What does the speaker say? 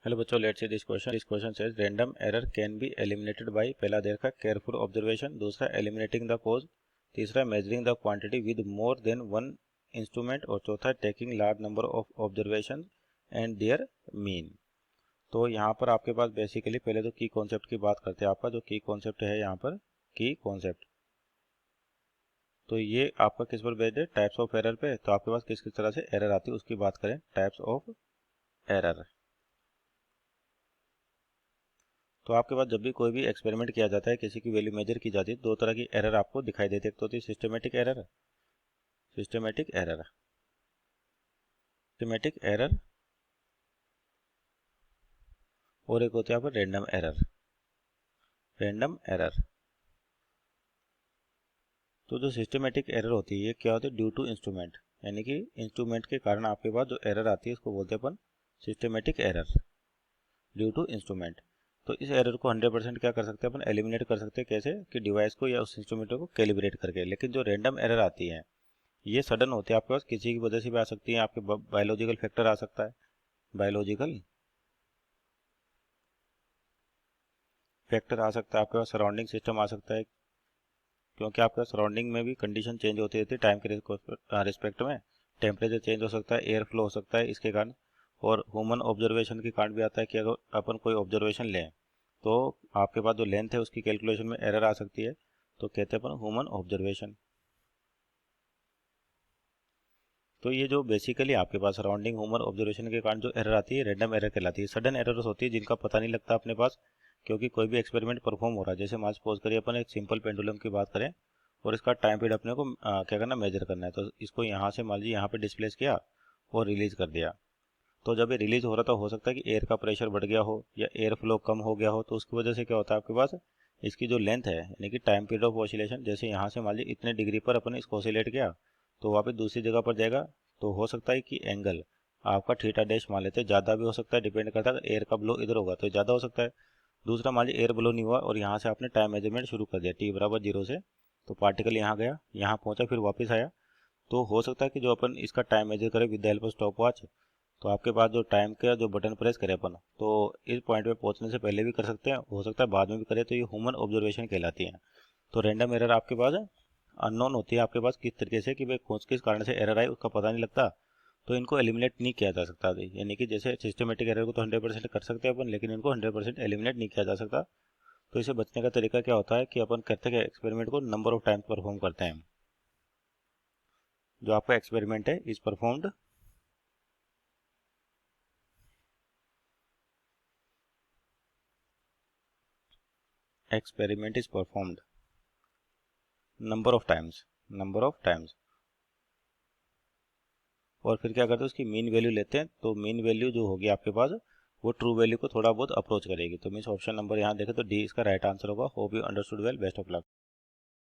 Hello बच्चों, let's see this question. This question says random error can be eliminated bye, पहला दे रखा careful observation, दूसरा eliminating the cause, तीसरा measuring the quantity with more than one instrument और चौथा taking large number of observation and there mean. तो यहाँ पर आपके पास बेसिकली पहले तो की कॉन्सेप्ट की बात करते हैं. आपका जो की कॉन्सेप्ट है यहाँ पर की कॉन्सेप्ट, तो ये आपका किस पर बेस्ड है? टाइप्स ऑफ एरर पे. तो आपके पास किस किस तरह से एरर आती है उसकी बात करें. Types of error. तो आपके पास जब भी कोई भी एक्सपेरिमेंट किया जाता है, किसी की वैल्यू मेजर की जाती है, दो तरह की एरर आपको दिखाई देती है. एक तो होती है systematic error, systematic error, systematic error, और एक होती है यहाँ पर रैंडम एरर, रैंडम एरर. तो जो सिस्टमेटिक एरर होती है ये क्या होती है? ड्यू टू इंस्ट्रूमेंट, यानी कि इंस्ट्रूमेंट के कारण आपके पास जो एरर आती है इसको बोलते हैं अपन systematic error, due to instrument. तो इस एरर को 100% क्या कर सकते हैं अपन? एलिमिनेट कर सकते हैं. कैसे? कि डिवाइस को या उस इंस्ट्रूमेंट को कैलिब्रेट करके. लेकिन जो रैंडम एरर आती है ये सडन होती है, आपके पास किसी की वजह से भी आ सकती है. आपके बायोलॉजिकल फैक्टर आ सकता है, बायोलॉजिकल फैक्टर आ सकता है, आपके पास सराउंडिंग सिस्टम आ सकता है, क्योंकि आपके सराउंडिंग में भी कंडीशन चेंज होती रहती है टाइम के रिस्पेक्ट में. टेम्परेचर चेंज हो सकता है, एयर फ्लो हो सकता है इसके कारण, और ह्यूमन ऑब्जर्वेशन के कारण भी आता है कि अगर अपन कोई ऑब्जर्वेशन लें तो आपके पास जो लेंथ है उसकी कैलकुलेशन में एरर आ सकती है. तो कहते हैं अपन ह्यूमन ऑब्जर्वेशन. तो ये जो बेसिकली आपके पास सराउंडिंग ह्यूमन ऑब्जर्वेशन के कारण जो एरर आती है रैंडम एरर कहलाती है. सडन एरर्स होती है जिनका पता नहीं लगता अपने पास, क्योंकि कोई भी एक्सपेरिमेंट परफॉर्म हो रहा है. जैसे मान सपोज करिए अपन एक सिंपल पेंडुलम की बात करें और इसका टाइम पीरियड अपने को क्या करना, मेजर करना है. तो इसको यहाँ से मान लीजिए यहाँ पे डिस्प्लेस किया और रिलीज कर दिया. तो जब ये रिलीज हो रहा था हो सकता है कि एयर का प्रेशर बढ़ गया हो या एयर फ्लो कम हो गया हो. तो उसकी वजह से क्या होता है आपके पास इसकी जो लेंथ है यानी कि टाइम पीरियड ऑफ ऑसिलेशन, जैसे यहाँ से मान लीजिए इतने डिग्री पर अपन इसको ऑसिलेट किया तो वापस दूसरी जगह पर जाएगा. तो हो सकता है कि एंगल आपका थीटा डैश मान लेते हैं, ज़्यादा भी हो सकता है, डिपेंड करता है. एयर का ब्लो इधर होगा तो ज़्यादा हो सकता है. दूसरा मान लीजिए एयर ब्लो नहीं हुआ और यहाँ से आपने टाइम मेजरमेंट शुरू कर दिया t बराबर 0 से. तो पार्टिकल यहाँ गया, यहाँ पहुँचा, फिर वापस आया. तो हो सकता है कि जो अपन इसका टाइम मेजर करें with the help of stop watch, तो आपके पास जो टाइम का जो बटन प्रेस करें अपन तो इस पॉइंट पे पहुंचने से पहले भी कर सकते हैं, हो सकता है बाद में भी करें. तो ये ह्यूमन ऑब्जर्वेशन कहलाती है. तो रैंडम एरर आपके पास अननोन होती है आपके पास किस तरीके से कि भाई कौन किस कारण से एरर आई उसका पता नहीं लगता. तो इनको एलिमिनेट नहीं किया जा सकता. यानी कि जैसे सिस्टमेटिक एरर को तो 100% कर सकते हैं अपन, लेकिन इनको 100% एलिमिनेट नहीं किया जा सकता. तो इसे बचने का तरीका क्या होता है कि अपन करते हैं एक्सपेरिमेंट को नंबर ऑफ टाइम्स परफॉर्म करते हैं. जो आपका एक्सपेरिमेंट है is performed, experiment is performed number of times, number of times. और फिर क्या करते हैं उसकी मीन वैल्यू लेते हैं. तो मीन वैल्यू जो होगी आपके पास वो ट्रू वैल्यू को थोड़ा बहुत अप्रोच करेगी. तो मीन्स ऑप्शन नंबर यहाँ देखें तो डी इसका राइट आंसर होगा. Hope you understood well. Best of luck.